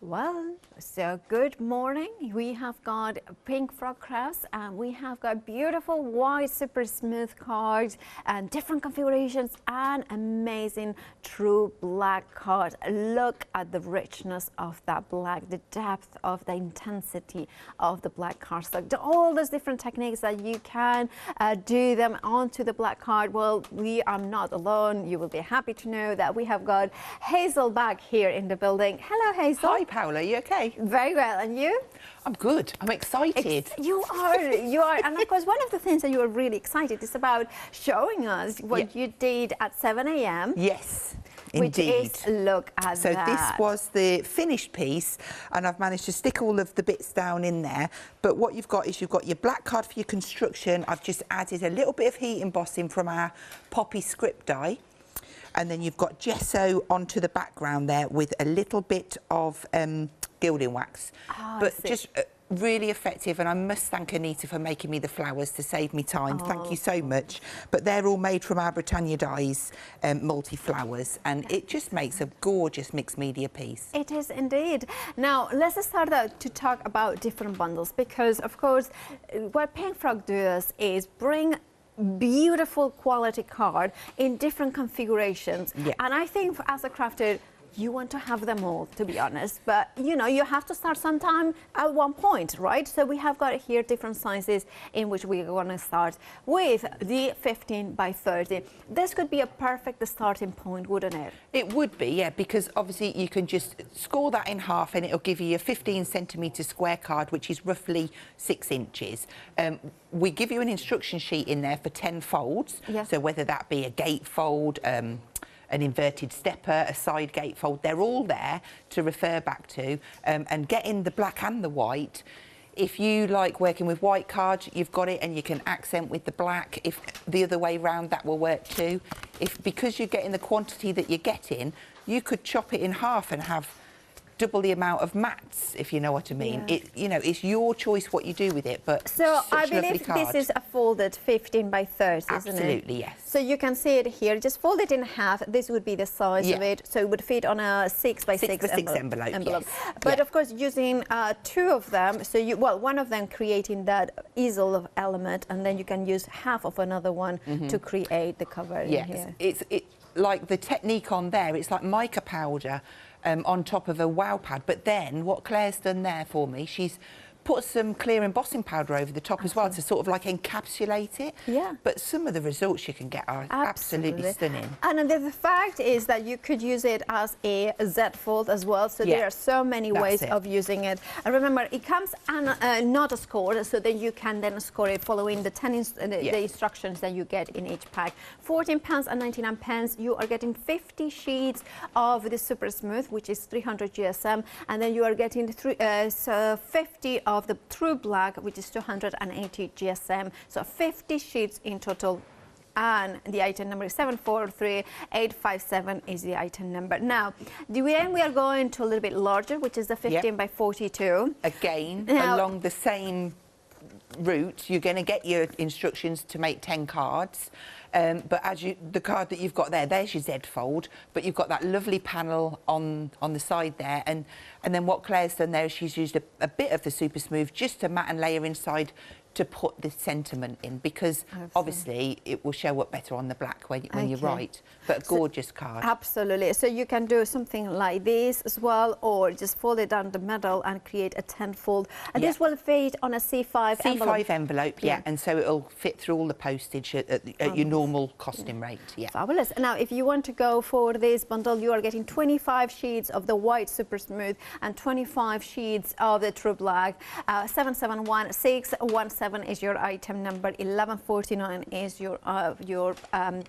Well, so good morning. We have got pink frog crafts and we have got beautiful white super smooth cards and different configurations and amazing true black card. Look at the richness of that black, the depth of the intensity of the black card. So all those different techniques that you can do them onto the black card. Well, we are not alone. You will be happy to know that we have got Hazel back here in the building. Hello, Hazel. Hi, Paula. You okay? Very well. And you? I'm good. I'm excited. You are. And of course, one of the things that you are really excited is about showing us what you did at 7 a.m. Yes. Which Indeed. is, look at so that. This was the finished piece, and I've managed to stick all of the bits down in there. But what you've got is you've got your black card for your construction. I've just added a little bit of heat embossing from our poppy script die. And then you've got gesso onto the background there with a little bit of gilding wax. But just really effective, and I must thank Anita for making me the flowers to save me time. Thank you so much. But they're all made from our Britannia dyes multi-flowers, and it just makes a gorgeous mixed media piece. It is indeed. Now, let's start out to talk about different bundles, because, of course, what Pink Frog does is bring beautiful quality card in different configurations. And I think as a crafter, you want to have them all, to be honest, but you know, you have to start sometime at one point, right? So we have got here different sizes in which we're going to start with the 15 by 30. This could be a perfect starting point, wouldn't it? It would be, yeah, because obviously you can just score that in half and it'll give you a 15 centimetre square card, which is roughly 6 inches. We give you an instruction sheet in there for 10 folds, so whether that be a gate fold, an inverted stepper, a side gate fold, they're all there to refer back to, and getting the black and the white. If you like working with white cards, you've got it, and you can accent with the black. If the other way round, that will work too. Because you're getting the quantity that you're getting, you could chop it in half and have double the amount of mats, if you know what I mean. You know, it's your choice what you do with it, but so I believe this is a folded 15 by 30, isn't it? Absolutely, yes. So you can see it here. Just fold it in half. This would be the size of it, so it would fit on a 6 by 6 envelope. Yes. But of course, using two of them, so one of them creating that easel element, and then you can use half of another one to create the cover. Yes, in here. it's like the technique on there. It's like mica powder on top of a wow pad, but then what Claire's done there for me, she's put some clear embossing powder over the top as well to sort of like encapsulate it. But some of the results you can get are absolutely stunning. And the fact is that you could use it as a Z fold as well, so there are so many ways of using it. And remember, it comes not scored, so that you can then score it following the the instructions that you get in each pack. £14 and 99 pence, you are getting 50 sheets of the super smooth, which is 300 GSM, and then you are getting 50 of the true black, which is 280 GSM, so 50 sheets in total. And the item number is 743857 is the item number. Now, we are going to a little bit larger, which is the 15 by 42. Again, along the same route, you're going to get your instructions to make 10 cards. But the card that you've got there's your Z fold, but you've got that lovely panel on the side there, and then what Claire's done there is she's used a bit of the super smooth just to mat and layer inside to put the sentiment in, because obviously it will show up better on the black when you write. But a gorgeous card. Absolutely. So you can do something like this as well, or just fold it down the middle and create a 10-fold. And this will fit on a C5 envelope. C5 envelope, and so it'll fit through all the postage at your normal costing rate. Fabulous. Now, if you want to go for this bundle, you are getting 25 sheets of the white super smooth and 25 sheets of the true black. 771617 is your item number. 1149 is your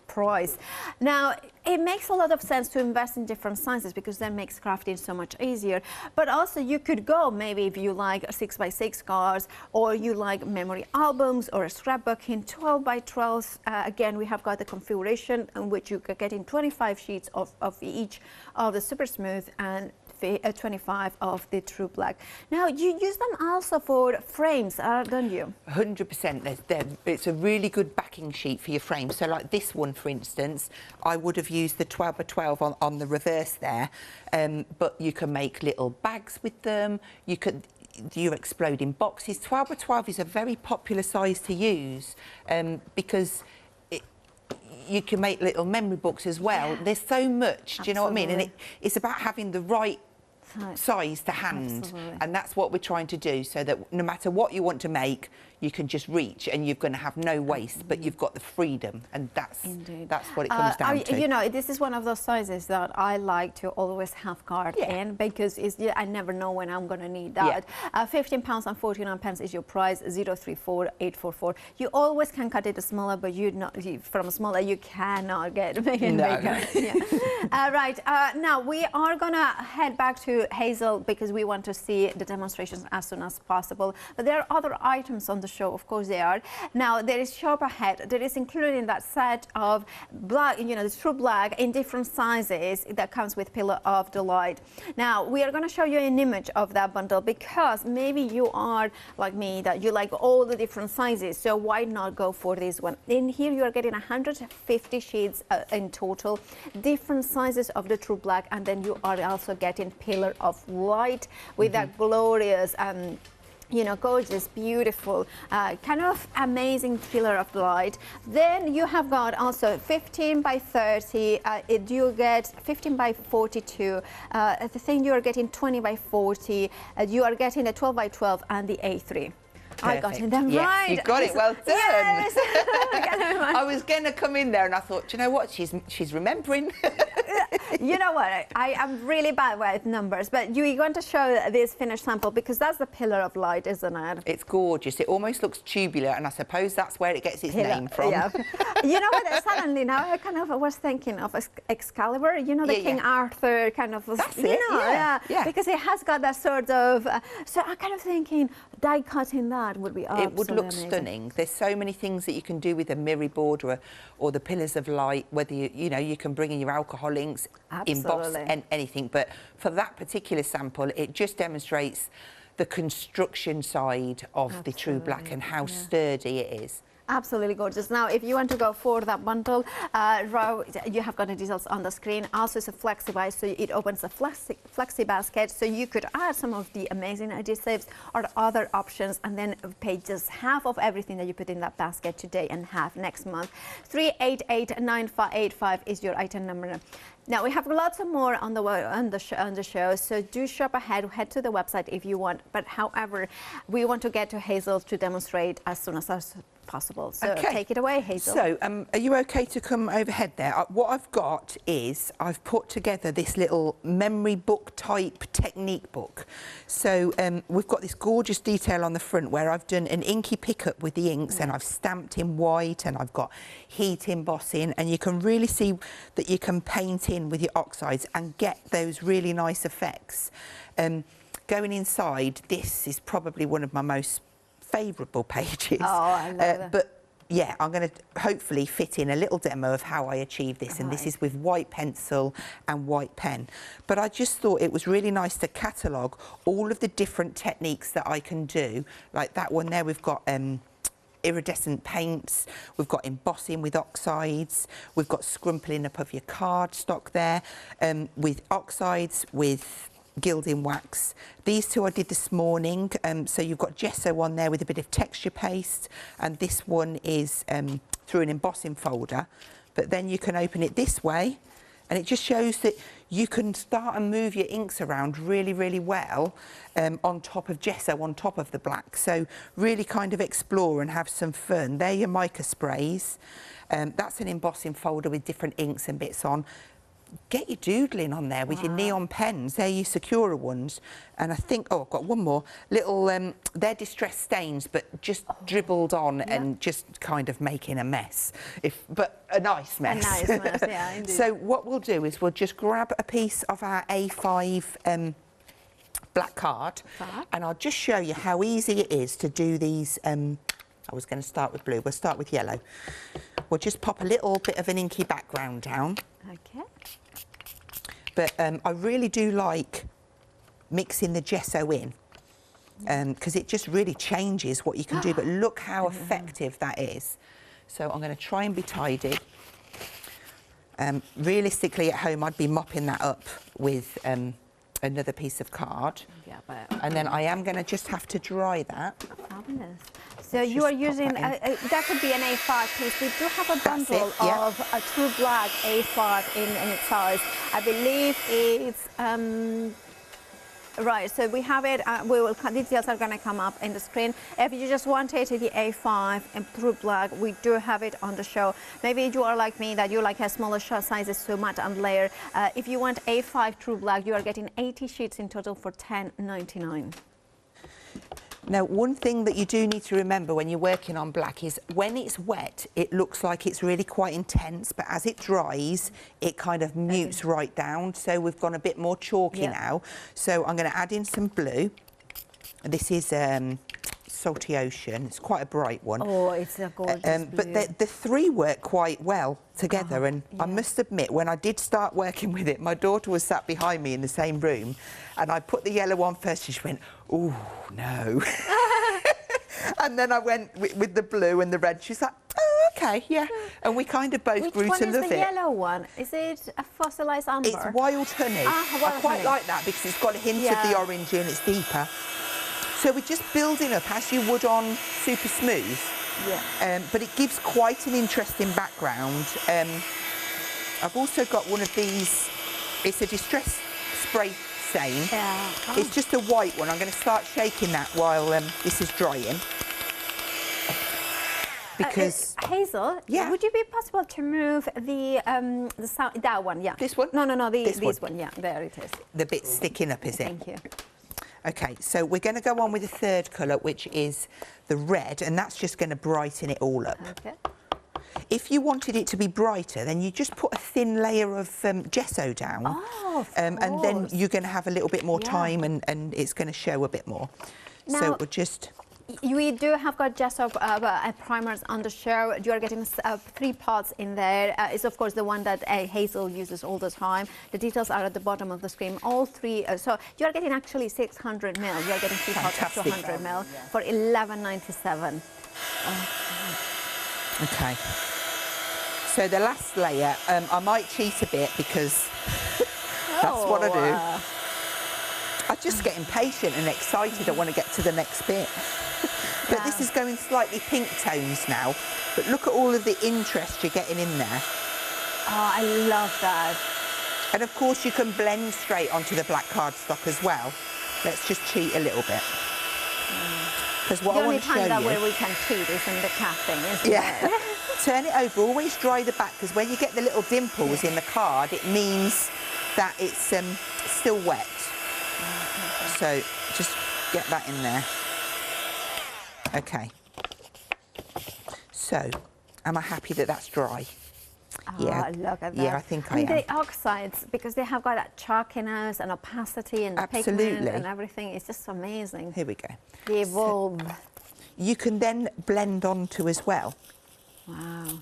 price. Now, it makes a lot of sense to invest in different sizes, because that makes crafting so much easier. But also, you could go maybe if you like 6 by 6 cards, or you like memory albums or a scrapbooking 12 by 12. Again, we have got the configuration in which you could get in 25 sheets of each of the super smooth and 25 of the true black. Now, you use them also for frames, don't you? 100%. It's a really good backing sheet for your frame. So like this one, for instance, I would have used the 12 by 12 on the reverse there, but you can make little bags with them. You could do exploding boxes. 12 by 12 is a very popular size to use because you can make little memory books as well. Yeah. There's so much, do you know what I mean? And it's about having the right size to hand. Absolutely. And that's what we're trying to do, so that no matter what you want to make, you can just reach and you're going to have no waste, but you've got the freedom, and that's what it comes down to. You know, this is one of those sizes that I like to always have card in, because I never know when I'm going to need that. £15 and 49 pence is your price. 034844. You always can cut it smaller, but from smaller you cannot get bigger. Right, now we are going to head back to Hazel because we want to see the demonstrations as soon as possible. But there are other items on the show, of course they are. Now there is shop ahead. There is including that set of black, you know, the true black in different sizes that comes with Pillar of Delight. Now we are going to show you an image of that bundle, because maybe you are like me, that you like all the different sizes, so why not go for this one? In here you are getting 150 sheets in total, different sizes of the true black, and then you are also getting Pillar of Light with that glorious you know, gorgeous, beautiful, kind of amazing Pillar of Light. Then you have got also 15 by 30, you get 15 by 42, the thing you are getting 20 by 40, you are getting the 12 by 12 and the A3. Perfect. I got them right. You got it, well done. Yes. I was going to come in there and I thought, do you know what, she's remembering. You know what, I am really bad with numbers, but you're going to show this finished sample, because that's the Pillar of Light, isn't it? It's gorgeous. It almost looks tubular, and I suppose that's where it gets its name from. Yeah. You know what, suddenly now I kind of was thinking of Excalibur, you know, the King Arthur kind of, that's you know, because it has got that sort of, so I'm kind of thinking die cutting that would be absolutely It would look amazing. Stunning. There's so many things that you can do with a mirror board or the Pillars of Light, whether you know, you can bring in your alcohol inks, emboss and anything, but for that particular sample it just demonstrates the construction side of the true black and how sturdy it is. Absolutely gorgeous. Now, if you want to go for that bundle, you have got the details on the screen. Also, it's a flexi, so it opens a flexi basket, so you could add some of the amazing adhesives or other options, and then pay just half of everything that you put in that basket today and half next month. 3889585 is your item number. Now we have lots of more on the show, so do shop ahead. Head to the website if you want. But however, we want to get to Hazel to demonstrate as soon as possible. So take it away, Hazel. So are you okay to come overhead there? What I've got is I've put together this little memory book type technique book. So we've got this gorgeous detail on the front where I've done an inky pickup with the inks and I've stamped in white, and I've got heat embossing, and you can really see that you can paint in with your oxides and get those really nice effects. Going inside, this is probably one of my most favourable pages. Oh, I love that. But yeah, I'm going to hopefully fit in a little demo of how I achieve this, and this is with white pencil and white pen. But I just thought it was really nice to catalogue all of the different techniques that I can do. Like that one there, we've got iridescent paints, we've got embossing with oxides, we've got scrumpling up of your cardstock there, with oxides, with gilding wax. These two I did this morning, so you've got gesso on there with a bit of texture paste, and this one is through an embossing folder, but then you can open it this way, and it just shows that you can start and move your inks around really, really well on top of gesso, on top of the black. So really kind of explore and have some fun. There are your mica sprays. That's an embossing folder with different inks and bits on. Get your doodling on there with your neon pens. They're your Sakura ones. And I think, I've got one more. Little, they're distressed stains, but just dribbled on and just kind of making a mess. But a nice mess. A nice mess, yeah, indeed. So what we'll do is we'll just grab a piece of our A5 black card, and I'll just show you how easy it is to do these. I was going to start with blue. We'll start with yellow. We'll just pop a little bit of an inky background down. Okay. But I really do like mixing the gesso in, because it just really changes what you can do. But look how effective that is. So I'm going to try and be tidy. Realistically, at home, I'd be mopping that up with another piece of card. Yeah, but and then I am going to just have to dry that. Fabulous. So you are using, that could be an A5 piece. We do have a bundle of a True Black A5 in its size. I believe it's, right, so we have it, details are going to come up in the screen. If you just want it, the A5 and True Black, we do have it on the show. Maybe you are like me, that you like a smaller sizes so much and layer. If you want A5 True Black, you are getting 80 sheets in total for $10.99. Now, one thing that you do need to remember when you're working on black is when it's wet, it looks like it's really quite intense, but as it dries, it kind of mutes right down. So we've gone a bit more chalky now. So I'm going to add in some blue. This is Salty Ocean. It's quite a bright one. Oh, it's a gorgeous blue. But the three work quite well together. And I must admit, when I did start working with it, my daughter was sat behind me in the same room, and I put the yellow on first, and she went, "Oh, no." And then I went with the blue and the red. She's like, "Oh, okay, yeah." And we kind of both grew to love it. Which one is the yellow one? Is it a fossilized amber? It's Wild Honey. I quite like that because it's got a hint of the orange and it's deeper. So we're just building up as you would on Super Smooth. Yeah. But it gives quite an interesting background. I've also got one of these. It's a distress spray stain. Yeah. Oh. It's just a white one. I'm going to start shaking that while this is drying. Because Hazel, would it be possible to move the sound, that one? Yeah. This one? No, this one. Yeah, there it is. The bit sticking up, is it? Thank you. Okay, so we're going to go on with the third colour, which is the red, and that's just going to brighten it all up. Okay. If you wanted it to be brighter, then you just put a thin layer of gesso down. Oh, of and then you're going to have a little bit more time and it's going to show a bit more. Now, so we'll just... We do have got gesso primers on the show. You are getting 3 pots in there. It's of course the one that Hazel uses all the time. The details are at the bottom of the screen. All 3. So you are getting actually 600 ml. You are getting 3 pots of 200 ml for $11.97. Okay. So the last layer, I might cheat a bit because that's what I do. I just get impatient and excited. I want to get to the next bit. But this is going slightly pink tones now. But look at all of the interest you're getting in there. Oh, I love that. And of course you can blend straight onto the black cardstock as well. Let's just cheat a little bit. Because what I want to show you... The only time where we can cheat is in the casting, isn't it? Turn it over, always dry the back, because when you get the little dimples in the card, it means that it's still wet. So just get that in there. Okay. So, am I happy that that's dry? Oh, yeah, look at that. Yeah, I think I am. And the oxides, because they have got that chalkiness and opacity and the pigment and everything, it's just amazing. Here we go. They evolve. So, you can then blend onto as well. Wow.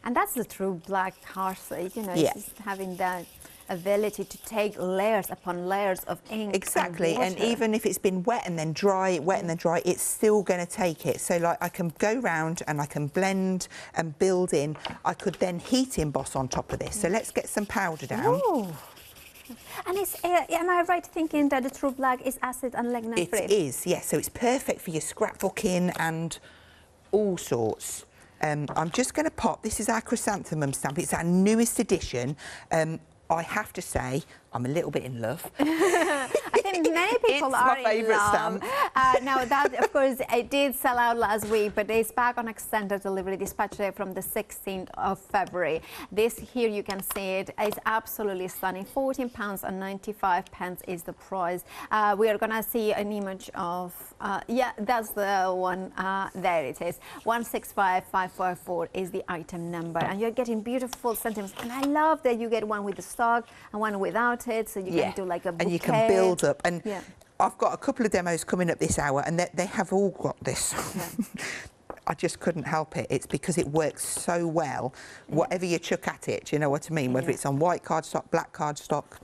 And that's the True Black cardstock, you know, it's just having that ability to take layers upon layers of ink. Exactly, and even if it's been wet and then dry, wet and then dry, it's still going to take it. So like I can go round and I can blend and build in. I could then heat emboss on top of this. So let's get some powder down. Ooh. And it's, am I right thinking that the True Black is acid and lignin free? It is, yes. So it's perfect for your scrapbooking and all sorts. I'm just going to pop, this is our Chrysanthemum stamp. It's our newest edition. I have to say, I'm a little bit in love. I think many people are in love. It's my favourite stamp. Now that, of course, it did sell out last week, but it's back on extended delivery dispatch day from the 16th of February. This here, you can see it. It's absolutely stunning. £14.95 is the price. We are going to see an image of, yeah, that's the one. There it is. 165544 is the item number. And you're getting beautiful sentiments. And I love that you get one with the stock and one without it, so you can do like a bouquet. And you can build up. And I've got a couple of demos coming up this hour, and they have all got this. I just couldn't help it. It's because it works so well. Whatever you chuck at it, do you know what I mean? Whether it's on white cardstock, black cardstock.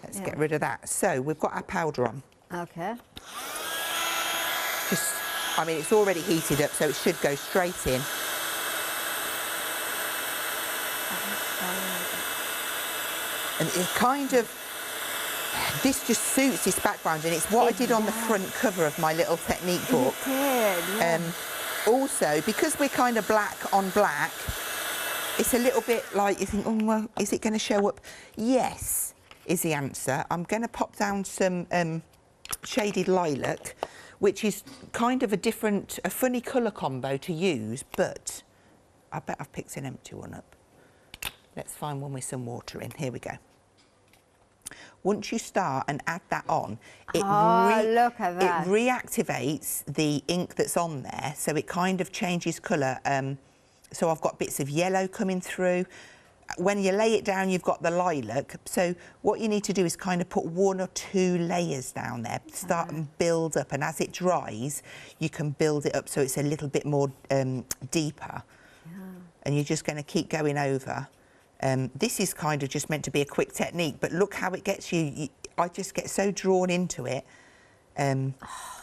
Let's get rid of that. So we've got our powder on. Okay. Just, I mean, it's already heated up, so it should go straight in. And it kind of, this just suits this background, and it's what I did on the front cover of my little technique book. You did, yeah. Also, because we're kind of black on black, it's a little bit like you think, oh, well, is it going to show up? Yes, is the answer. I'm going to pop down some shaded lilac, which is kind of a funny colour combo to use, but I bet I've picked an empty one up. Let's find one with some water in. Here we go. Once you start and add that on, it look at that. It reactivates the ink that's on there, so it kind of changes colour. So I've got bits of yellow coming through. When you lay it down, you've got the lilac. So what you need to do is kind of put 1 or 2 layers down there, start and build up, and as it dries, you can build it up so it's a little bit more deeper. Yeah. And you're just going to keep going over. This is kind of just meant to be a quick technique, but look how it gets you. I just get so drawn into it.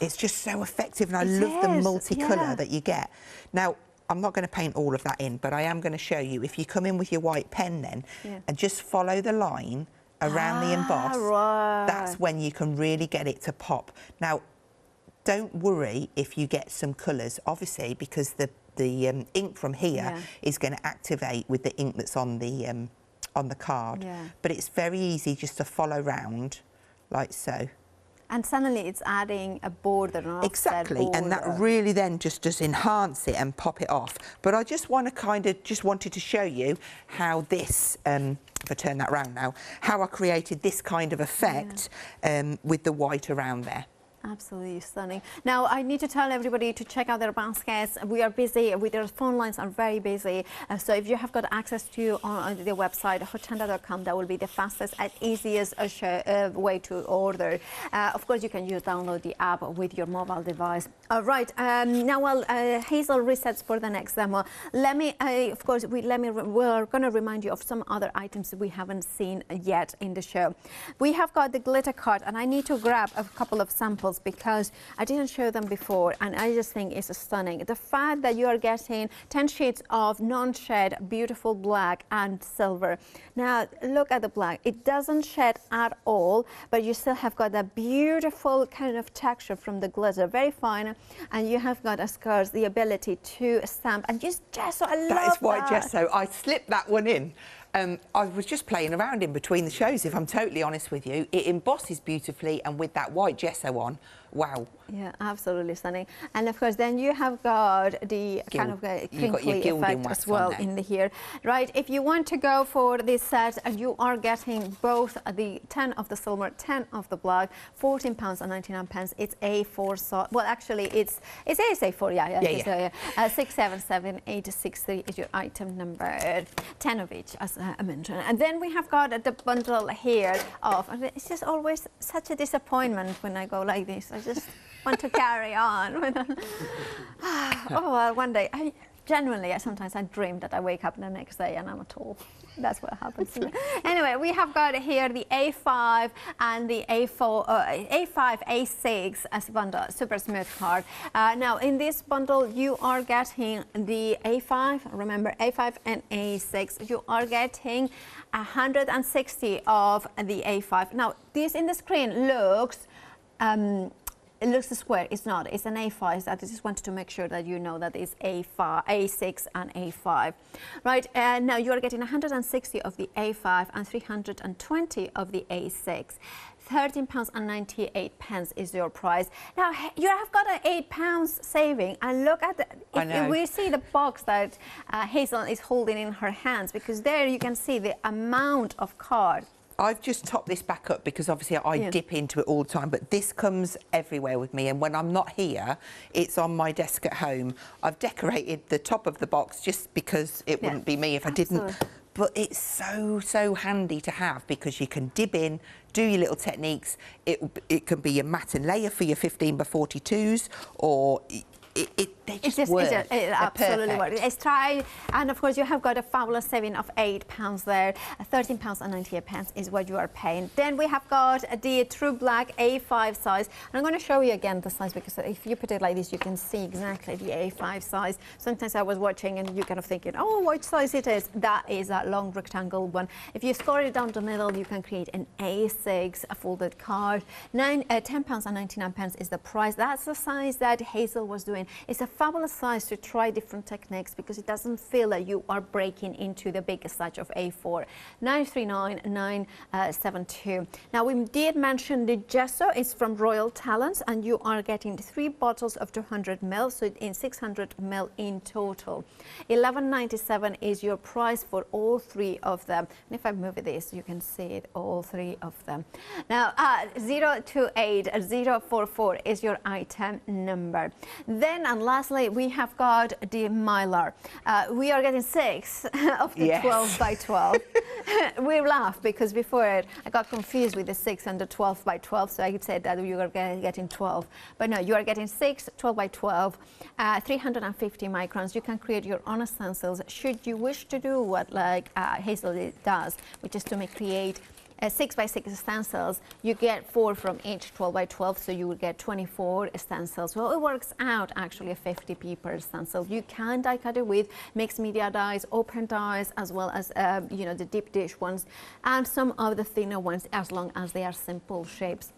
It's just so effective, and I love the multicolour that you get. Now, I'm not going to paint all of that in, but I am going to show you. If you come in with your white pen then, and just follow the line around the emboss, that's when you can really get it to pop. Now, don't worry if you get some colours, obviously, because the ink from here is going to activate with the ink that's on the card. Yeah. But it's very easy just to follow round like so. And suddenly it's adding a border, an offset border. And that really then just does enhance it and pop it off. But I just want to wanted to show you how this, if I turn that round now, how I created this kind of effect with the white around there. Absolutely stunning. Now, I need to tell everybody to check out their baskets. We are busy. Their phone lines are very busy. So if you have got access to on the website, Hochanda.com, that will be the fastest and easiest way to order. Of course, you can download the app with your mobile device. All right. Now, while Hazel resets for the next demo, let me, of course, we're going to remind you of some other items that we haven't seen yet in the show. We have got the glitter card, and I need to grab a couple of samples because I didn't show them before, and I just think it's stunning. The fact that you are getting 10 sheets of non-shed, beautiful black and silver. Now, look at the black. It doesn't shed at all, but you still have got that beautiful kind of texture from the glitter, very fine, and you have got, of course, the ability to stamp and use gesso. I love that. That is white gesso. I slipped that one in. I was just playing around in between the shows, if I'm totally honest with you. It embosses beautifully, and with that white gesso on, wow. Yeah, absolutely stunning. And of course, then you have got the kind of crinkly effect as well in here. Right, if you want to go for this set, you are getting both the 10 of the silver, 10 of the black, £14.99. It's A4 so well, actually, it's A4, yeah. 677863 is your item number, 10 of each, as I mentioned. And then we have got the bundle here of, and it's just always such a disappointment when I go like this. I just want to carry on. Oh, well, one day, genuinely, sometimes I dream that I wake up the next day and I'm tall. That's what happens to me. Anyway, we have got here the A5 and the A4, A5, A6 as a bundle, super smooth card. Now, in this bundle, you are getting the A5, remember A5 and A6. You are getting 160 of the A5. Now, this in the screen looks it looks square. It's not. It's an A5. I just wanted to make sure that you know that it's A5, A6 and A5. Right, now you are getting 160 of the A5 and 320 of the A6. £13.98 is your price. Now, you have got an £8 saving, and look at the, if we see the box that Hazel is holding in her hands, because there you can see the amount of card. I've just topped this back up because obviously I dip into it all the time, but this comes everywhere with me, and when I'm not here, it's on my desk at home. I've decorated the top of the box just because it wouldn't be me if I didn't. But it's so handy to have, because you can dib in, do your little techniques. It can be your matte and layer for your 15 by 42s, or they just work. It absolutely works. It's tried, and of course you have got a fabulous saving of £8 there. £13.98 is what you are paying. Then we have got the True Black A5 size, and I'm going to show you again the size, because if you put it like this, you can see exactly the A5 size. Sometimes I was watching and you kind of thinking, oh, what size it is? That is that long rectangle one. If you score it down the middle, you can create an A6 folded card. £10.99 is the price. That's the size that Hazel was doing. It's a fabulous size to try different techniques, because it doesn't feel that you are breaking into the biggest size of A4. 939,972. Now, we did mention the gesso is from Royal Talents, and you are getting 3 bottles of 200 ml, so in 600 ml in total. $11.97 is your price for all 3 of them. And if I move this, you can see it, all 3 of them. Now, 028044 is your item number. Then, and lastly, we have got the Mylar. We are getting 6 of the 12 by 12. We laugh because before I got confused with the 6 and the 12 by 12, so I said that you are getting 12. But no, you are getting 6 12 by 12, 350 microns. You can create your own stencils should you wish to do what like Hazel does, which is to create 6 by 6 stencils. You get 4 from each 12 by 12, so you will get 24 stencils. Well, it works out actually a 50p per stencil. You can die cut it with mixed media dies, open dies, as well as you know, the deep dish ones, and some of the thinner ones, as long as they are simple shapes.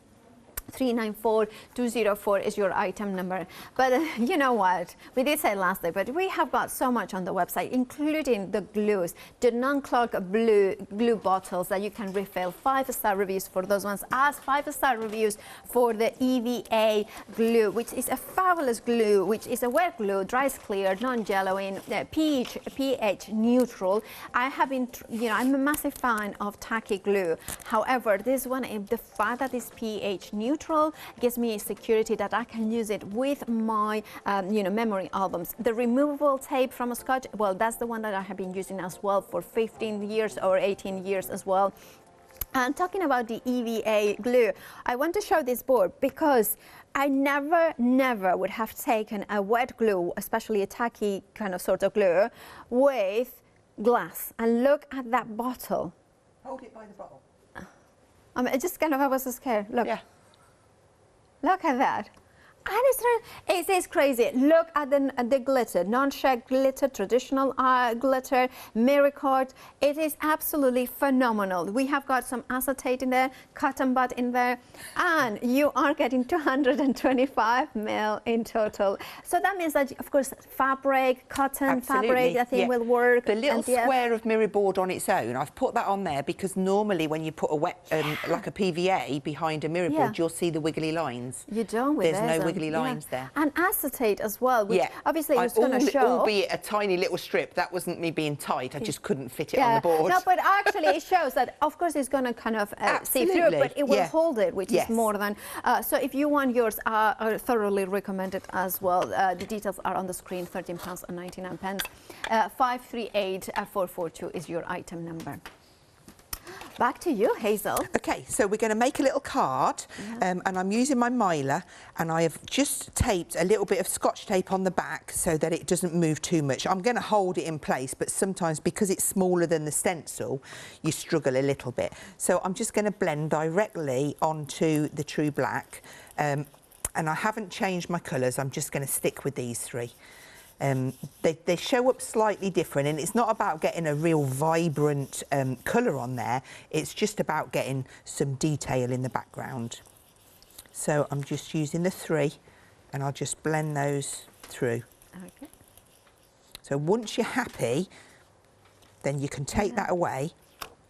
394204 is your item number. But you know what, we did say last day, but we have got so much on the website, including the glues, the non-clog glue bottles that you can refill. 5-star reviews for those ones, as 5-star reviews for the EVA glue, which is a fabulous glue, which is a wet glue, dries clear, non-yellowing, pH neutral. I have been, you know, I'm a massive fan of tacky glue. However, this one, the fact that it's pH neutral gives me a security that I can use it with my you know, memory albums. The removable tape from Scotch, well, that's the one that I have been using as well for 15 years or 18 years as well. And talking about the EVA glue, I want to show this board because I never would have taken a wet glue, especially a tacky kind of sort of glue, with glass. And look at that bottle. Hold it by the bottle. I mean, just kind of, I was so scared. Look. Yeah. Look at that. It is crazy. Look at the glitter, non-shag glitter, traditional glitter, Miracord. It is absolutely phenomenal. We have got some acetate in there, cotton bud in there, and you are getting 225 ml in total. So that means that, of course, fabric, cotton fabric, I think will work. The little square of mirror board on its own, I've put that on there because normally when you put a wet, like a PVA behind a mirror board, you'll see the wiggly lines. You don't with There's no wiggly lines there. And acetate as well, which obviously it's going to show. Albeit a tiny little strip, that wasn't me being tight, I just couldn't fit it on the board. No, but actually it shows that, of course, it's going to kind of see through, but it will hold it, which is more than. So if you want yours, I thoroughly recommend it as well. The details are on the screen, £13.99. 538442 is your item number. Back to you, Hazel. Okay, so we're going to make a little card, and I'm using my Mylar, and I have just taped a little bit of Scotch tape on the back so that it doesn't move too much. I'm going to hold it in place, but sometimes because it's smaller than the stencil, you struggle a little bit. So I'm just going to blend directly onto the True Black, and I haven't changed my colours. I'm just going to stick with these 3. They show up slightly different, and it's not about getting a real vibrant colour on there, it's just about getting some detail in the background. So I'm just using the 3 and I'll just blend those through. Okay. So once you're happy, then you can take that away,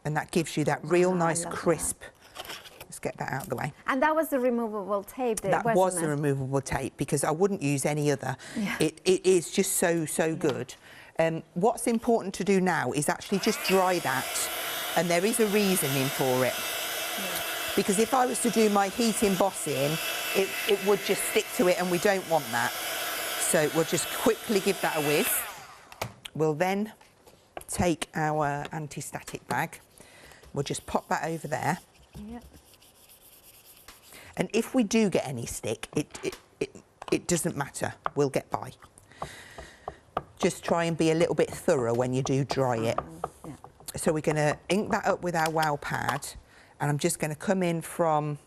and that gives you that real nice crisp. Let's get that out of the way. And that was the removable tape, that was the removable tape, because I wouldn't use any other. It is just so good. What's important to do now is actually just dry that, and there is a reasoning for it. Because if I was to do my heat embossing, it would just stick to it, and we don't want that. So we'll just quickly give that a whiz. We'll then take our anti-static bag. We'll just pop that over there. And if we do get any stick, it doesn't matter, we'll get by. Just try and be a little bit thorough when you do dry it. Yeah. So we're going to ink that up with our wow pad, and I'm just going to come in from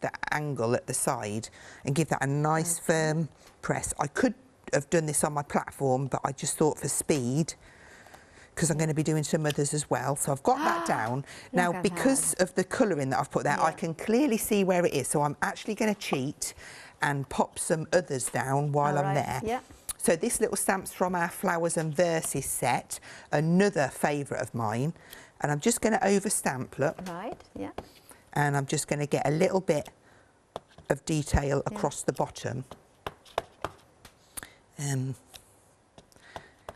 the angle at the side and give that a nice firm press. I could have done this on my platform, but I just thought for speed, because I'm going to be doing some others as well. So I've got that down. Now, because of the colouring that I've put there, I can clearly see where it is. So I'm actually going to cheat and pop some others down while I'm there. Yeah. So this little stamp's from our Flowers and Verses set, another favourite of mine. And I'm just going to over-stamp, look. Right, yeah. And I'm just going to get a little bit of detail across the bottom.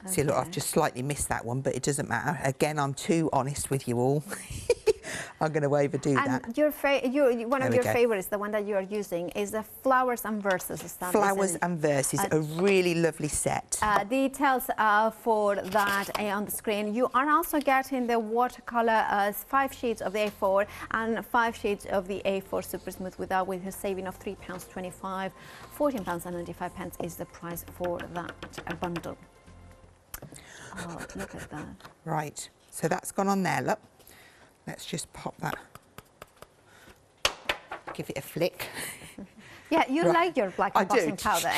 See, look, I've just slightly missed that one, but it doesn't matter. Again, I'm too honest with you all. I'm going to overdo that. One of your favourites, the one that you are using, is the Flowers and Verses stamp. Flowers and Verses, a really lovely set. Details for that on the screen. You are also getting the watercolour 5 sheets of the A4 and 5 sheets of the A4 Super Smooth Without, with a saving of £3.25. £14.95 is the price for that bundle. Oh, look at that. Right, so that's gone on there, look. Let's just pop that, give it a flick. Yeah, you like your black embossing powder.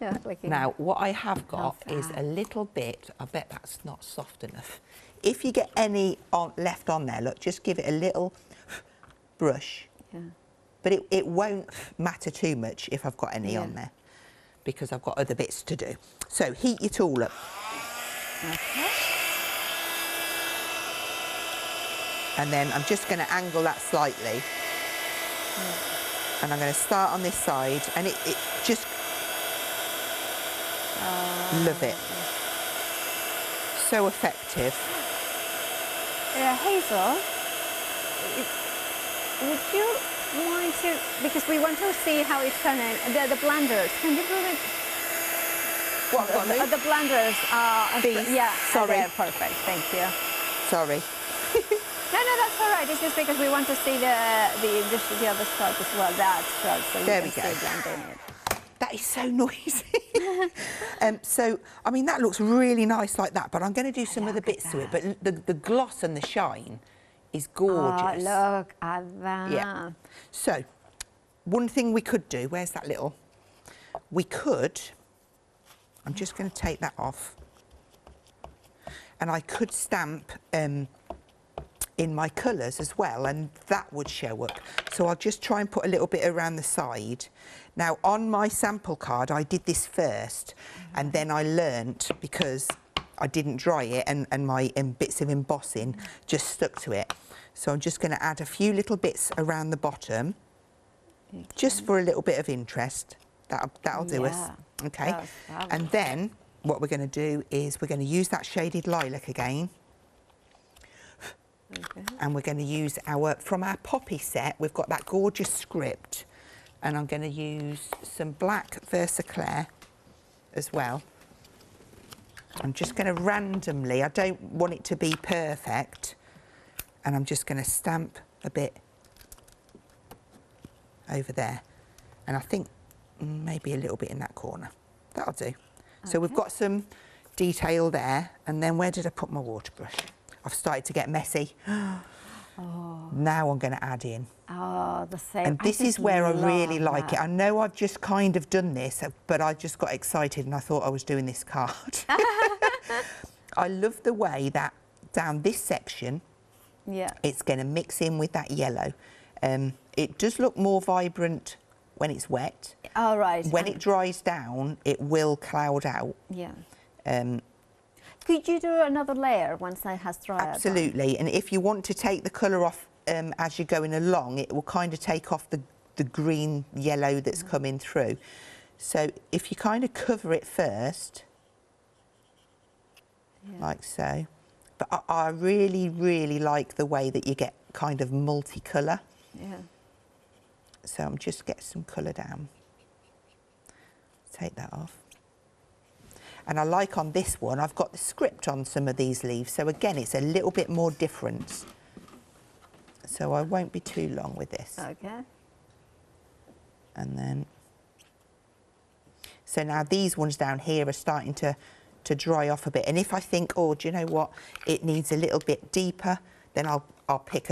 Yeah, now, what I have got is a little bit, I bet that's not soft enough. If you get any left on there, look, just give it a little brush. Yeah. But it won't matter too much if I've got any on there, because I've got other bits to do. So heat your tool up. Okay. And then I'm just going to angle that slightly. And I'm going to start on this side, and it just... love it. So effective. Hazel, would you want to, because we want to see how it's turning, the blenders, can you move it? What, the blenders are... These? Yeah, sorry. They're perfect, thank you. Sorry. No, that's all right. It's just because we want to see the other stroke as well, that stroke, so there you can see blending it. That is so noisy. So, I mean, that looks really nice like that, but I'm going to do some other bits to it. But the gloss and the shine is gorgeous. Oh, look at that. Yeah. So, one thing we could do, where's that little? We could, I'm just going to take that off, and I could stamp in my colours as well, and that would show up. So I'll just try and put a little bit around the side. Now, on my sample card, I did this first, and then I learnt, because I didn't dry it, and my bits of embossing just stuck to it. So I'm just going to add a few little bits around the bottom, just for a little bit of interest. That'll do us. Okay. And then what we're going to do is we're going to use that shaded lilac again. And we're going to use from our poppy set, we've got that gorgeous script, and I'm going to use some black Versaclair as well. I'm just going to randomly, I don't want it to be perfect, and I'm just going to stamp a bit over there, and I think maybe a little bit in that corner. That'll do. So we've got some detail there, and then where did I put my water brush? I've started to get messy. Now I'm going to add in. The same. And this is where I really like it. I know I've just kind of done this, but I just got excited and I thought I was doing this card. I love the way that down this section, it's going to mix in with that yellow. It does look more vibrant when it's wet. All right. When it dries down, it will cloud out. Yeah. Could you do another layer once that has dried? Absolutely. And if you want to take the colour off as you're going along, it will kind of take off the green yellow that's coming through. So if you kind of cover it first, like so. But I really, really like the way that you get kind of multicolour. Yeah. So I'm just getting some colour down. Take that off. And I like on this one, I've got the script on some of these leaves. So again, it's a little bit more different. So I won't be too long with this. Okay. And then, so now these ones down here are starting to dry off a bit. And if I think, oh, do you know what, it needs a little bit deeper, then I'll pick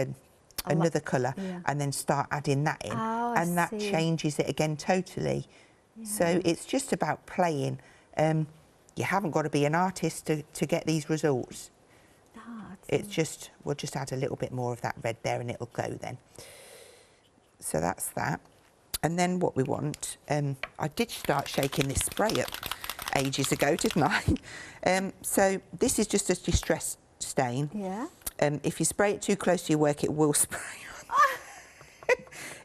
another colour and then start adding that in. Oh, and that changes it again totally. Yeah. So it's just about playing. You haven't got to be an artist to get these results. It's just, we'll just add a little bit more of that red there and it'll go then. So that's that. And then what we want, I did start shaking this spray up ages ago, didn't I? So this is just a distress stain. Yeah. If you spray it too close to your work, it will spray on.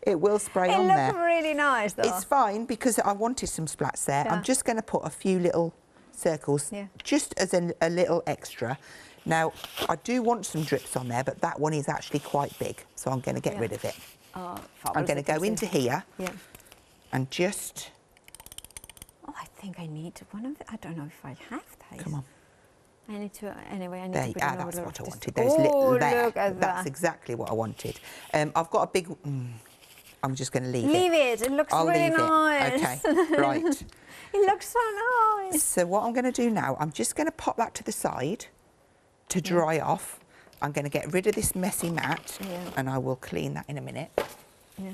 It will spray on there. It looks really nice though. It's fine because I wanted some splats there. Yeah. I'm just going to put a few little circles just as a little extra. Now, I do want some drips on there, but that one is actually quite big, so I'm going to get rid of it. Oh, I'm going to go into here and just... Oh, I think I need one of them. I don't know if I have those. Come on. I need to, anyway, I need there, to put that's what I wanted. Those little there. Look at that's exactly what I wanted. I've got a big... I'm just going to leave it. Leave it. It looks really nice. Okay, right. It looks so nice. So what I'm going to do now, I'm just going to pop that to the side to dry off. I'm going to get rid of this messy mat and I will clean that in a minute. Yeah.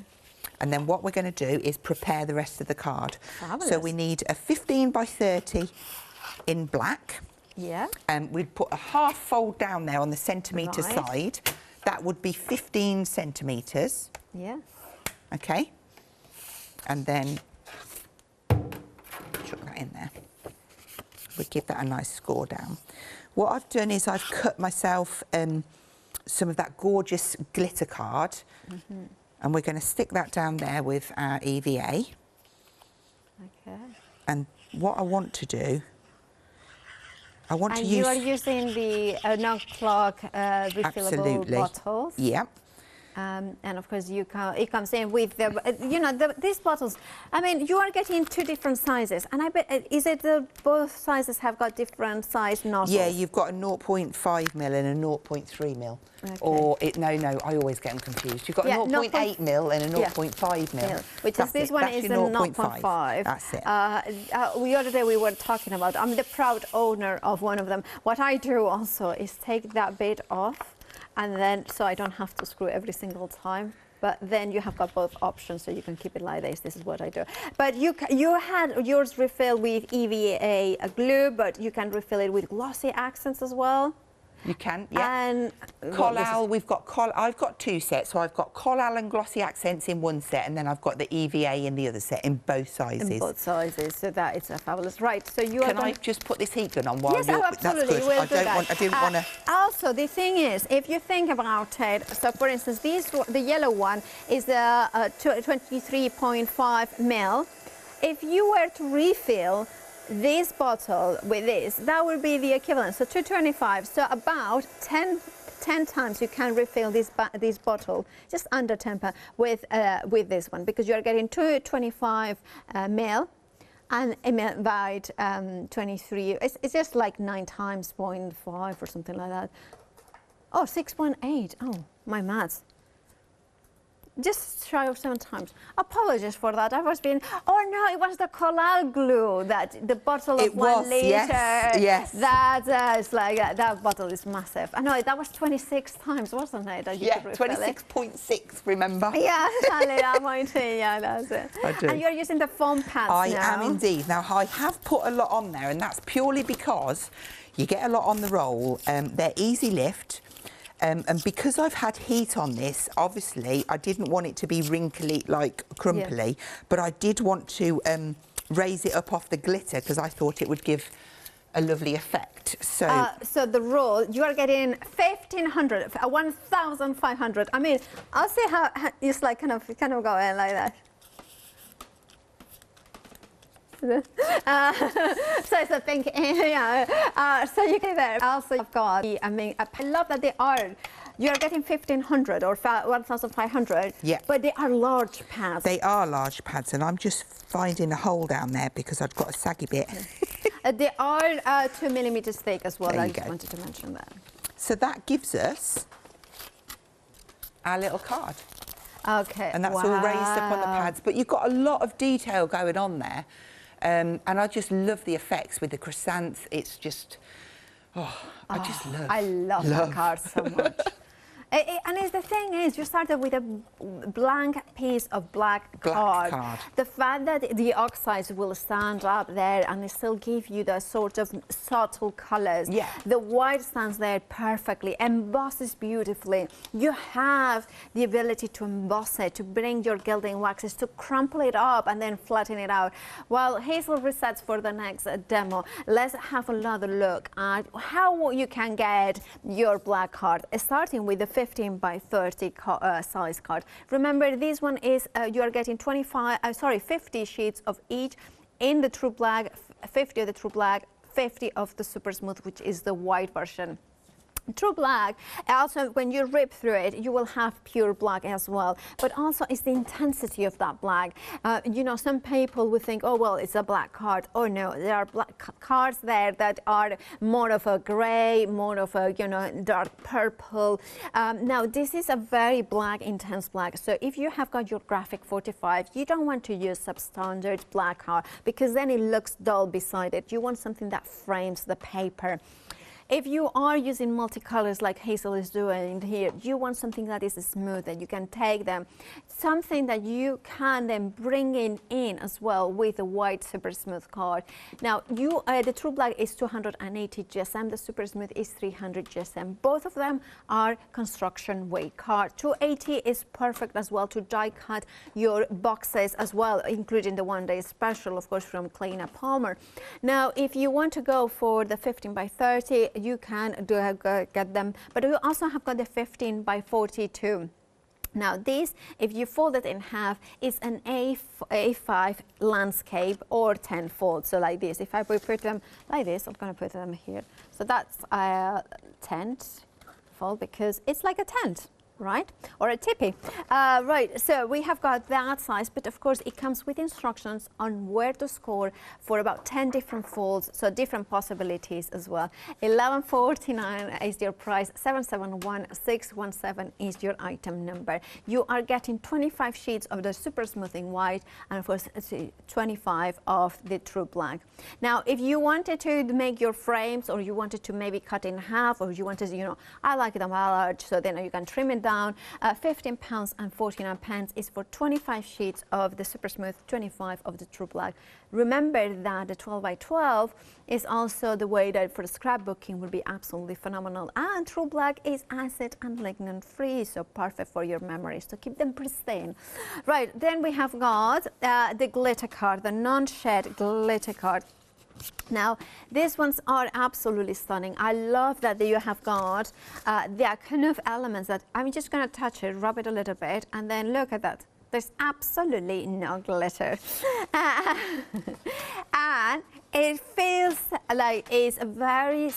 And then what we're going to do is prepare the rest of the card. Fabulous. So we need a 15 by 30 in black. Yeah. And we'd put a half fold down there on the centimetre side. That would be 15 centimetres. Yeah. Okay. And then chuck that in there. We give that a nice score down. What I've done is I've cut myself some of that gorgeous glitter card, and we're going to stick that down there with our EVA. Okay. And what I want to do, I want to use... And you are using the non-clog refillable bottles. Yeah. And of course, it comes in with the, these bottles. I mean, you are getting two different sizes, and I bet both sizes have got different size nozzles. Yeah, you've got a 0.5 mil and a 0.3 mil. Okay. Or no, I always get them confused. You've got a 0.8 mil and a 0.5 mil. Which is this one is a 0.5. That's it. The other day we were talking about. I'm the proud owner of one of them. What I do also is take that bit off. And then, so I don't have to screw every single time. But then you have got both options, so you can keep it like this. This is what I do. But you had yours refilled with EVA glue, but you can refill it with glossy accents as well. You can, yeah. And Collal, we've got I've got two sets, so I've got Collal and glossy accents in one set, and then I've got the EVA in the other set in both sizes. In both sizes, so that it's a fabulous. Right, so you can I just put this heat gun on while you're... Yes, absolutely. That's good. We'll I didn't want to. Also, the thing is, if you think about it, so for instance, the yellow one is the 23.5 ml. If you were to refill this bottle with this, that would be the equivalent, so 225, so about 10 times you can refill this bottle, just under 10 with this one, because you're getting 225 ml and by 23, it's just like 9 times 0.5 or something like that. Oh, 6.8, oh, my maths. Just shy of 7 times. Apologies for that. I was being. Oh no, it was the Collal glue that the bottle of 1 liter. Yes. That is like that bottle is massive. I know that was 26 times, wasn't it? That you could refill 26.6. Remember? Yeah, yeah, that's it. I do. And you're using the foam pads I now. am indeed. Now I have put a lot on there, and that's purely because you get a lot on the roll. They're easy lift. And because I've had heat on this, obviously, I didn't want it to be wrinkly, like crumply, but I did want to raise it up off the glitter because I thought it would give a lovely effect. So, so the roll, you are getting 1,500, 1,500. I mean, I'll see how it's like kind of going like that. So it's a pink, yeah. So you can there. Also, I've got. I mean, I love that they are. You are getting 1,500 or 1,500. Yeah. But they are large pads. They are large pads, and I'm just finding a hole down there because I've got a saggy bit. They are 2 millimeters thick as well. I just wanted to mention that. So that gives us our little card. Okay. And that's all raised up on the pads. But you've got a lot of detail going on there. And I just love the effects with the chrysanth. It's just, I just love. I love that card so much. And the thing is, you started with a blank piece of black card. The fact that the oxides will stand up there and still give you the sort of subtle colors. Yeah. The white stands there perfectly, embosses beautifully. You have the ability to emboss it, to bring your gilding waxes, to crumple it up and then flatten it out. While Hazel resets for the next demo, let's have another look at how you can get your black card, starting with the 15 by 30 size card. Remember, this one is you are getting 50 sheets of each in the true black, 50 of the true black, 50 of the super smooth, which is the white version. True black, also when you rip through it, you will have pure black as well, but also it's the intensity of that black. You know, some people would think, oh, well, it's a black card. Oh, no, there are black cards there that are more of a gray, more of a, you know, dark purple. Now, this is a very black, intense black. So if you have got your graphic 45, you don't want to use substandard black card because then it looks dull beside it. You want something that frames the paper. If you are using multicolors like Hazel is doing here, you want something that is smooth, that you can take them, something that you can then bring in as well with the white super smooth card. Now, the true black is 280 GSM, the super smooth is 300 GSM. Both of them are construction weight card. 280 is perfect as well to die cut your boxes as well, including the one-day special, of course, from Eaton Paula. Now, if you want to go for the 15 by 30, you can get them, but we also have got the 15 by 42. Now this, if you fold it in half, is an A5 landscape or 10 fold. So like this, if I put them like this, I'm going to put them here. So that's a tent fold because it's like a tent, right? Or a tippy. Right, so we have got that size, but of course it comes with instructions on where to score for about 10 different folds, so different possibilities as well. $11.49 is your price, 771617 is your item number. You are getting 25 sheets of the super smoothing white and of course 25 of the true black. Now, if you wanted to make your frames or you wanted to maybe cut in half or you wanted, you know, I like them large, so then you can trim it down. £15.49 is for 25 sheets of the super smooth, 25 of the true black. Remember that the 12 by 12 is also the way that for the scrapbooking would be absolutely phenomenal, and true black is acid and lignin free, so perfect for your memories to keep them pristine. Right, then we have got the glitter card, the non-shed glitter card. Now, these ones are absolutely stunning. I love that you have got the kind of elements that I'm just going to touch it, rub it a little bit, and then look at that. There's absolutely no glitter. And it feels like it's a very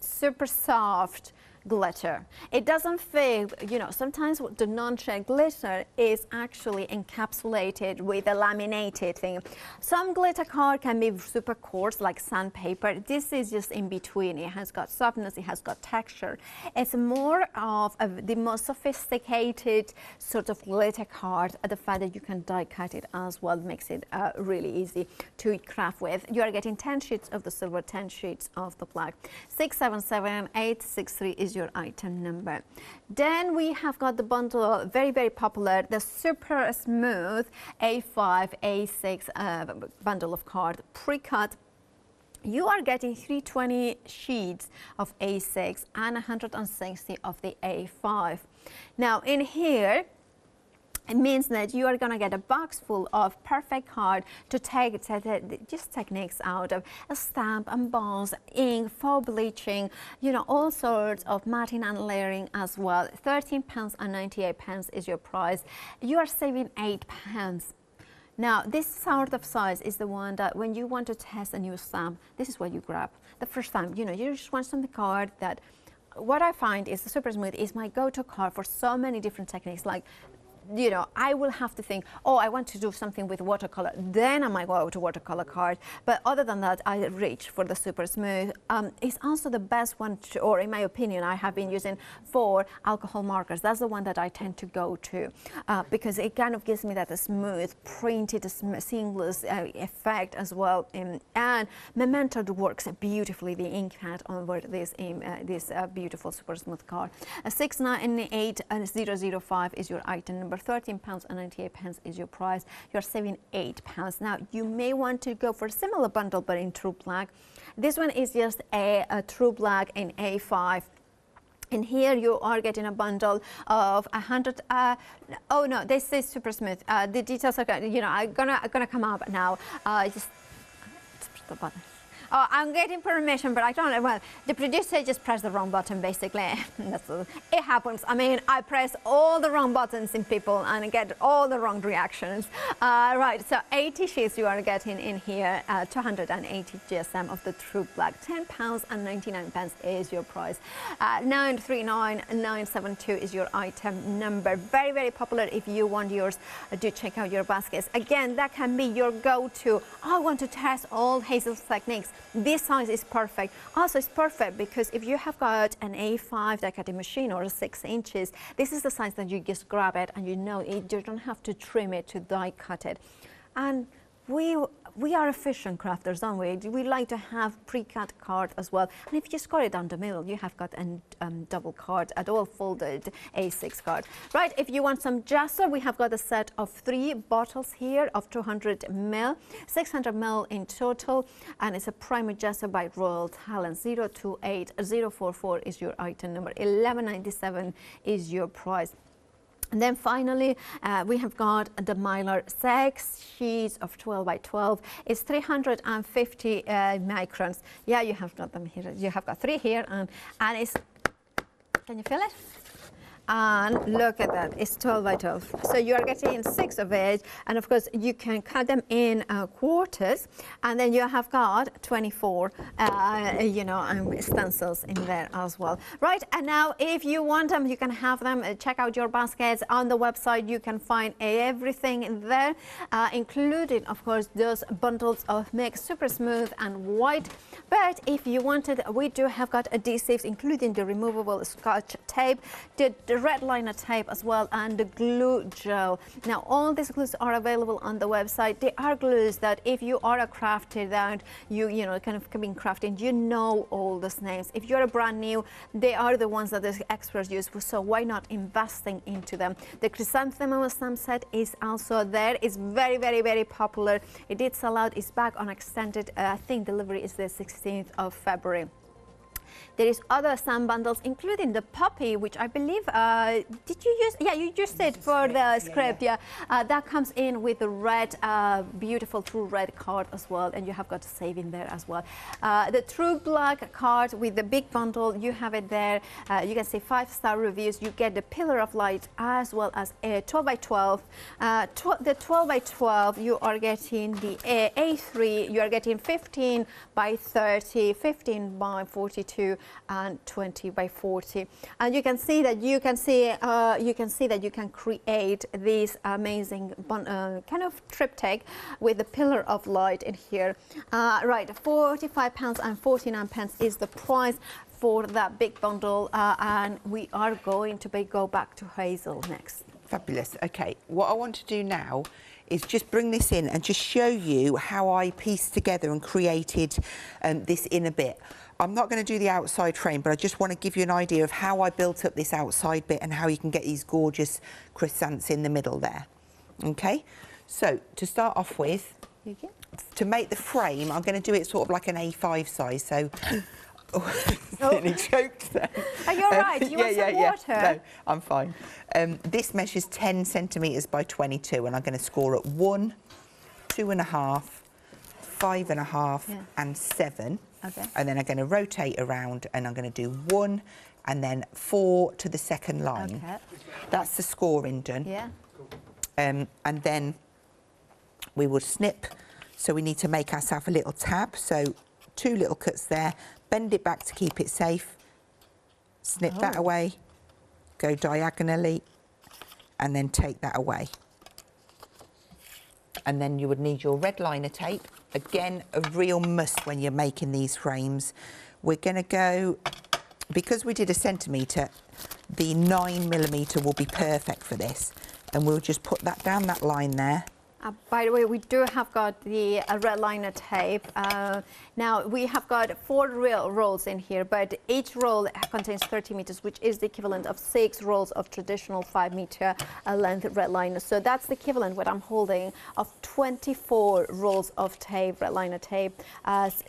super soft glitter. It doesn't feel, you know, sometimes the non-shed glitter is actually encapsulated with a laminated thing. Some glitter card can be super coarse like sandpaper. This is just in between. It has got softness, it has got texture. It's more of the most sophisticated sort of glitter card. The fact that you can die cut it as well makes it really easy to craft with. You are getting 10 sheets of the silver, 10 sheets of the black. 677863 is your item number. Then we have got the bundle, very, very popular, the super smooth A5, A6 bundle of card, pre-cut. You are getting 320 sheets of A6 and 160 of the A5. Now in here, it means that you are going to get a box full of perfect card to take just techniques out of a stamp, emboss, ink, faux bleaching, you know, all sorts of matting and layering as well. £13.98 is your price. You are saving £8. Now, this sort of size is the one that when you want to test a new stamp, this is what you grab. The first time, you know, you just want some card that, what I find is the super smooth is my go-to card for so many different techniques, like you know, I will have to think, oh, I want to do something with watercolor. Then I might go out to watercolor card. But other than that, I reach for the Super Smooth. It's also the best one, to, or in my opinion, I have been using for alcohol markers. That's the one that I tend to go to because it kind of gives me that smooth, printed, seamless effect as well. And Memento works beautifully, the ink pad over this beautiful Super Smooth card. 698005 is your item number. £13.98 is your price. You're saving £8. Now you may want to go for a similar bundle but in true black. This one is just a true black in A5. In here you are getting a bundle of 100. Oh no, this is Super Smooth. The details are, you know, are gonna come up now. Just press the button. Oh, I'm getting permission, but I don't know. Well, the producer just pressed the wrong button, basically. It happens. I mean, I press all the wrong buttons in people and get all the wrong reactions. Right, so 80 sheets you are getting in here, 280 GSM of the True Black. £10.99 is your price. 939972 is your item number. Very, very popular. If you want yours, do check out your baskets. Again, that can be your go-to. I want to test all Hazel's techniques. This size is perfect. Also, it's perfect because if you have got an A5 die cutting machine or 6 inches, this is the size that you just grab it and you know it, you don't have to trim it to die cut it. And we are efficient crafters, don't we? We like to have pre-cut card as well. And if you score it down the middle, you have got a double card, a double folded A6 card. Right, if you want some gesser, we have got a set of 3 bottles here of 200 ml, 600 ml in total, and it's a primer gesser by Royal Talent. 028044 is your item number. 1197 is your price. And then finally, we have got the Mylar 6 sheets of 12 by 12. It's 350 microns. Yeah, you have got them here. You have got 3 here, and it's, can you feel it? And look at that, it's 12 by 12. So you are getting 6 of it, and of course you can cut them in quarters, and then you have got 24 you know, stencils in there as well. Right, and now if you want them, you can have them. Check out your baskets on the website. You can find everything in there, including of course those bundles of mix, Super Smooth and white. But if you wanted, we do have got adhesives, including the removable Scotch tape, the red liner tape as well, and the glue gel. Now all these glues are available on the website. They are glues that if you are a crafter, that you know, kind of been crafting, you know all those names. If you're a brand new, they are the ones that the experts use, so why not investing into them? The Chrysanthemum stamp set is also there. It's very, very, very popular. It did sell out. It's back on extended, I think delivery is the 16th of February. There is other stamp bundles, including the puppy, which I believe, did you use? Yeah, you used it for the script, yeah. That comes in with the red, beautiful true red card as well, and you have got a save in there as well. The true black card with the big bundle, you have it there. You can see 5-star reviews. You get the pillar of light as well as a 12 by 12. The 12 by 12, you are getting the A3, you are getting 15 by 30, 15 by 42, and 20 by 40, and you can see that you can create this amazing kind of triptych with the pillar of light in here. Right, £45.49 is the price for that big bundle, and we are going to go back to Hazel next. Fabulous. Okay, what I want to do now is just bring this in and just show you how I pieced together and created this in a bit. I'm not going to do the outside frame, but I just want to give you an idea of how I built up this outside bit and how you can get these gorgeous chrysanthemums in the middle there. Okay, so to start off with, to make the frame, I'm going to do it sort of like an A5 size, so... Nearly choked there. Are you all right? You want some water? No, I'm fine. This measures 10 centimetres by 22, and I'm going to score at 1, 2.5, 5.5, and 7. Okay. And then I'm going to rotate around, and I'm going to do 1 and then 4 to the second line. Okay. That's the scoring done. Yeah. And then we will snip. So we need to make ourselves a little tab. So 2 little cuts there. Bend it back to keep it safe. Snip that away. Go diagonally. and then take that away. And then you would need your red liner tape. Again, a real must when you're making these frames. We're going to go, because we did a centimetre, the 9mm will be perfect for this. And we'll just put that down that line there. By the way, we do have got the red liner tape. Now, we have got 4 real rolls in here, but each roll contains 30 meters, which is the equivalent of 6 rolls of traditional 5-meter length red liner. So that's the equivalent, what I'm holding, of 24 rolls of tape, red liner tape.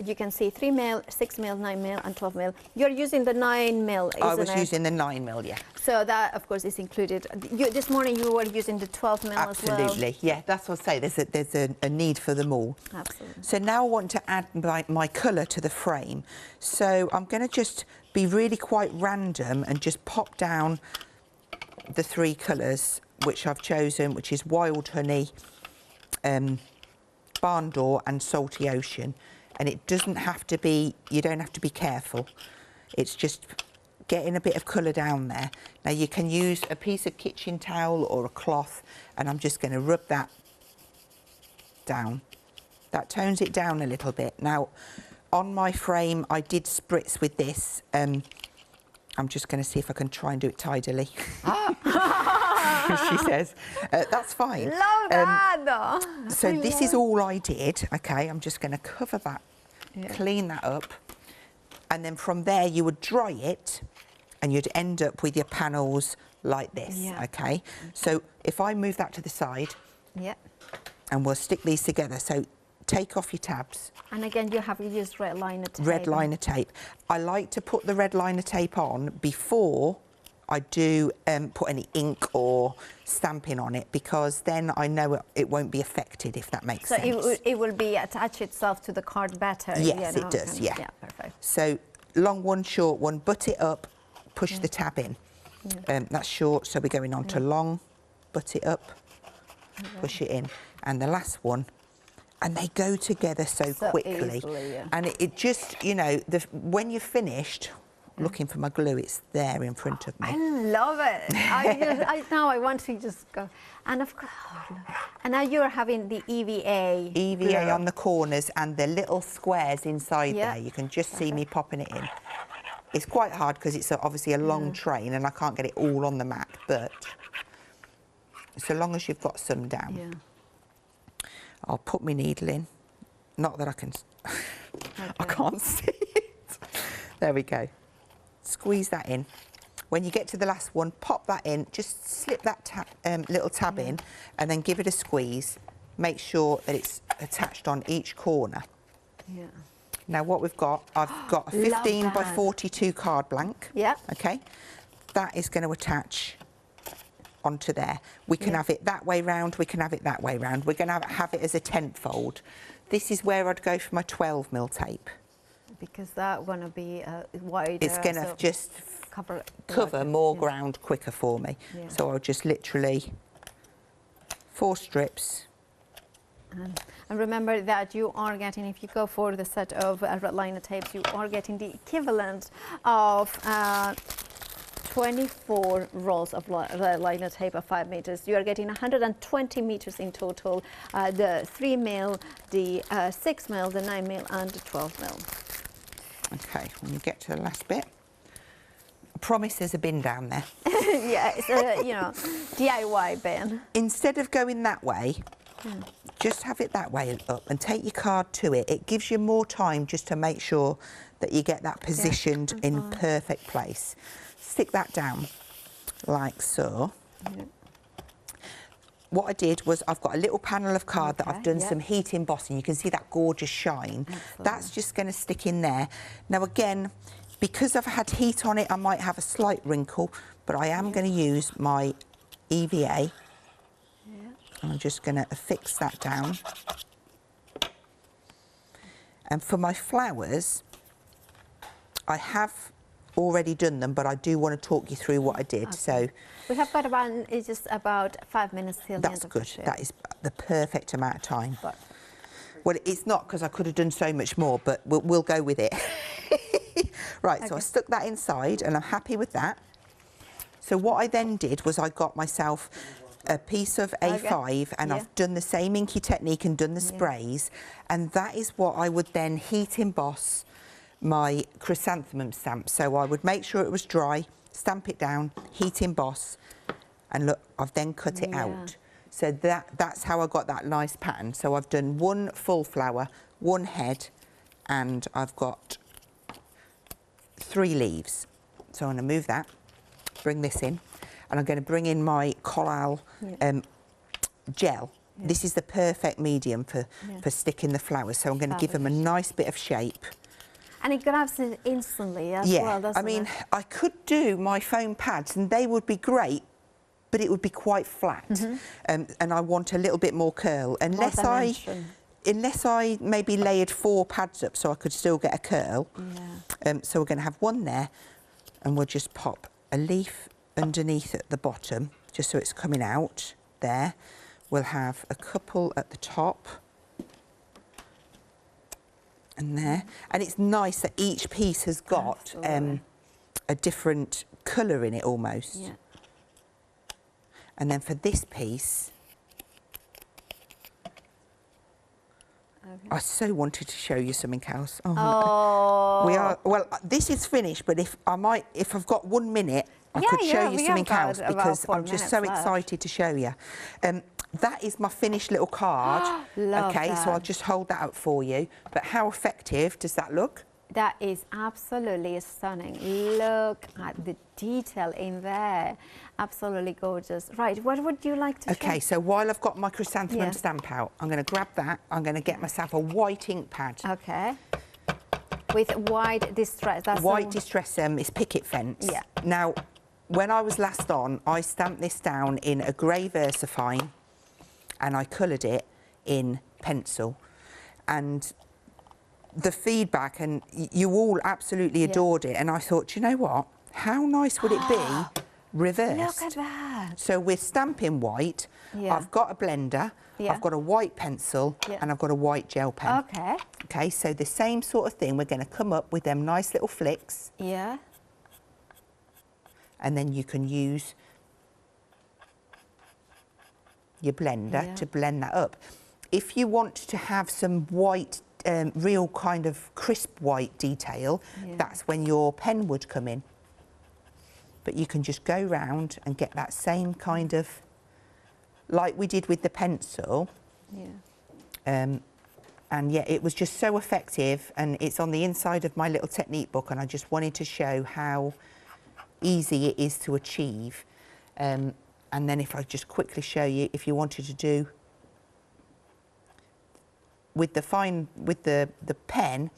You can see 3mm, 6mm, 9mm, and 12mm. You're using the 9mm, isn't it? I was using the 9mm, yeah. So that, of course, is included. This morning you were using the 12mm as well. Absolutely, yeah. That's what I say. There's a need for them all. Absolutely. So now I want to add my colour to the frame. So I'm going to just be really quite random and just pop down the 3 colours which I've chosen, which is Wild Honey, Barn Door and Salty Ocean. And it doesn't have to be, you don't have to be careful. It's just getting a bit of colour down there. Now you can use a piece of kitchen towel or a cloth, and I'm just going to rub that down. That tones it down a little bit. Now on my frame I did spritz with this. I'm just going to see if I can try and do it tidily. She says. That's fine. Love that. So this is all I did. Okay, I'm just going to cover that, clean that up, and then from there you would dry it and you'd end up with your panels like this. Okay, so if I move that to the side, and we'll stick these together. So take off your tabs. And again, you have used red liner tape. Red liner tape. I like to put the red liner tape on before I do put any ink or stamping on it, because then I know it won't be affected, if that makes sense. So it will be attach itself to the card better. Yes, it does, yeah. Yeah, perfect. So long one, short one, butt it up, push the tab in. That's short, so we're going on to long, butt it up, push it in. And the last one, and they go together so quickly. Easily, and it just, you know, when you're finished, looking for my glue, it's there in front of me. I love it. Now I want to just go. And of course, and now you're having the EVA. EVA on the corners and the little squares inside there. You can just see me popping it in. It's quite hard because it's obviously a long train and I can't get it all on the mat, but so long as you've got some down. I'll put my needle in. Not that I can, I can't see it. There we go. Squeeze that in. When you get to the last one, pop that in. Just slip that little tab in and then give it a squeeze. Make sure that it's attached on each corner. Now what we've got, I've got a 15 by 42 card blank. Okay. That is going to attach onto there. We can have it that way round, we can have it that way round. We're going to have it as a tent fold. This is where I'd go for my 12mm tape. Because that going to be wider. It's going to just cover more ground quicker for me. So I'll just literally 4 strips. And remember that you are getting, if you go for the set of red liner tapes, you are getting the equivalent of 24 rolls of red liner tape of 5 meters. You are getting 120 meters in total. The 3mm, the 6mm, the 9mm, and the 12mm. Okay, when you get to the last bit, I promise there's a bin down there. It's a, you know, DIY bin. Instead of going that way, just have it that way up and take your card to it. It gives you more time just to make sure that you get that positioned in perfect place. Stick that down like so. What I did was I've got a little panel of card that I've done some heat embossing. You can see that gorgeous shine. That's just going to stick in there. Now again, because I've had heat on it, I might have a slight wrinkle, but I am going to use my EVA. And I'm just going to affix that down. And for my flowers, I have already done them, but I do want to talk you through what I did. So we have got about, it's just about 5 minutes till the end of the show. That is the perfect amount of time. Well, it's not, because I could have done so much more, but we'll go with it. Right, so I stuck that inside and I'm happy with that. So what I then did was I got myself a piece of A5 and I've done the same inky technique and done the sprays, and that is what I would then heat emboss my chrysanthemum stamp. So I would make sure it was dry, stamp it down, heat emboss, and look, I've then cut it out. So that's how I got that nice pattern. So I've done one full flower, one head, and I've got 3 leaves. So I'm going to move that, bring this in, and I'm going to bring in my collal gel. This is the perfect medium for sticking the flowers. So I'm going to give them a nice bit of shape. And it grabs it instantly as well, doesn't it? I mean, I could do my foam pads and they would be great, but it would be quite flat. And I want a little bit more curl. Unless I maybe layered 4 pads up so I could still get a curl. So we're going to have one there, and we'll just pop a leaf underneath at the bottom, just so it's coming out there. We'll have a couple at the top. And there. And it's nice that each piece has got a different colour in it almost. And then for this piece, I so wanted to show you something else. We are, well, this is finished, but if I've got 1 minute, I could show you something else because I'm just so excited to show you. That is my finished little card. Okay, so I'll just hold that up for you. But how effective does that look? That is absolutely stunning. Look at the detail in there. Absolutely gorgeous. Right, what would you like to show? Okay, so while I've got my chrysanthemum stamp out, I'm going to grab that. I'm going to get myself a white ink pad. Okay. With white distress. That's white distress is picket fence. Now, when I was last on, I stamped this down in a grey VersaFine and I coloured it in pencil. And the feedback, and you all absolutely adored it, and I thought, you know what, how nice would it be reversed? Look at that. So we're stamping white, I've got a blender, I've got a white pencil, and I've got a white gel pen. Okay, so the same sort of thing, we're going to come up with them nice little flicks. And then you can use your blender to blend that up. If you want to have some white, real kind of crisp white detail, that's when your pen would come in. But you can just go round and get that same kind of, like we did with the pencil. And yeah, it was just so effective, and it's on the inside of my little technique book, and I just wanted to show how easy it is to achieve. And then if I just quickly show you, if you wanted to do with the pen,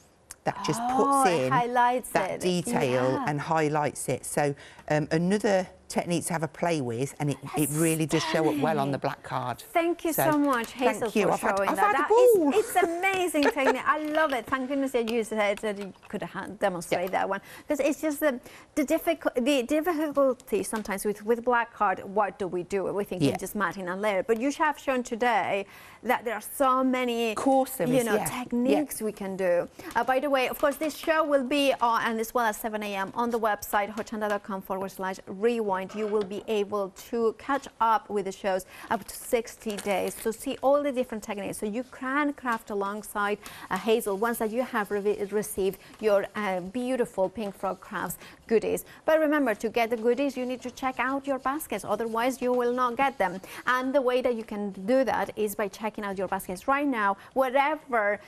that just puts in that detail and highlights it. So another technique to have a play with, and it really does show up well on the black card. Thank you so much, Hazel, for showing that. It's amazing technique. I love it. Thank goodness that you said that you could demonstrate that one, because it's just the difficulty sometimes with black card. What do? We think it's just matting and layer, but you have shown today that there are so many techniques we can do. By the way, of course, this show will be on, and as well as 7 a.m. on the website hochanda.com/rewind. You will be able to catch up with the shows up to 60 days to see all the different techniques. So you can craft alongside Hazel once that you have received your beautiful Pink Frog Crafts goodies. But remember, to get the goodies, you need to check out your baskets. Otherwise, you will not get them. And the way that you can do that is by checking out your baskets right now, whatever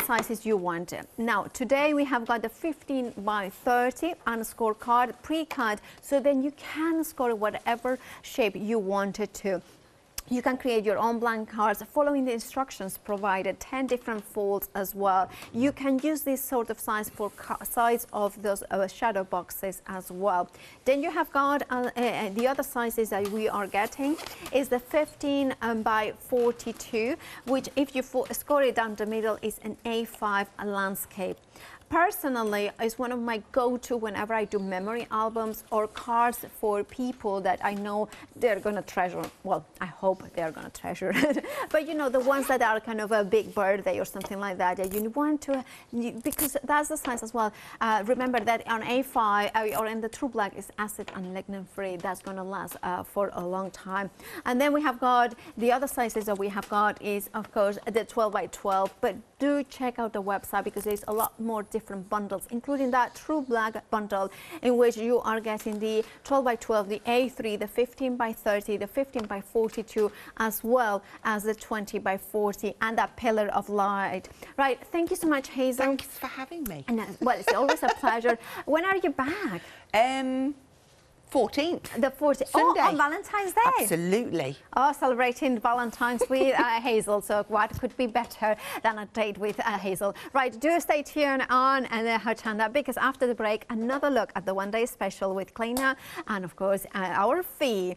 sizes you want. Now, today we have got the 15 by 30 on a scorecard pre-cut, so then you can score whatever shape you wanted to. You can create your own blank cards following the instructions provided, 10 different folds as well. You can use this sort of size for size of those shadow boxes as well. Then you have got the other sizes that we are getting is the 15 by 42, which if you score it down the middle is an A5 landscape. personally is one of my go-to whenever I do memory albums or cards for people that I know they're going to treasure. Well, I hope they're going to treasure it. But you know, the ones that are kind of a big birthday or something like that, that you want to, because that's the size as well. Remember that on A5 or in the True Black is acid and lignin free. That's going to last for a long time. And then we have got the other sizes that we have got is, of course, the 12 by 12. But do check out the website because there's a lot more different bundles, including that True Black bundle in which you are getting the 12 by 12, the A3, the 15 by 30, the 15 by 42, as well as the 20 by 40 and that pillar of light. Right, thank you so much, Hazel. Thanks for having me. And, well, it's always a pleasure. When are you back? 14th. The 14th. Sunday. Oh, on Valentine's Day. Absolutely. Oh, celebrating Valentine's with Hazel. So what could be better than a date with Hazel? Right, do stay tuned on Hochanda because after the break, another look at the one-day special with Kleina and, of course, our fee.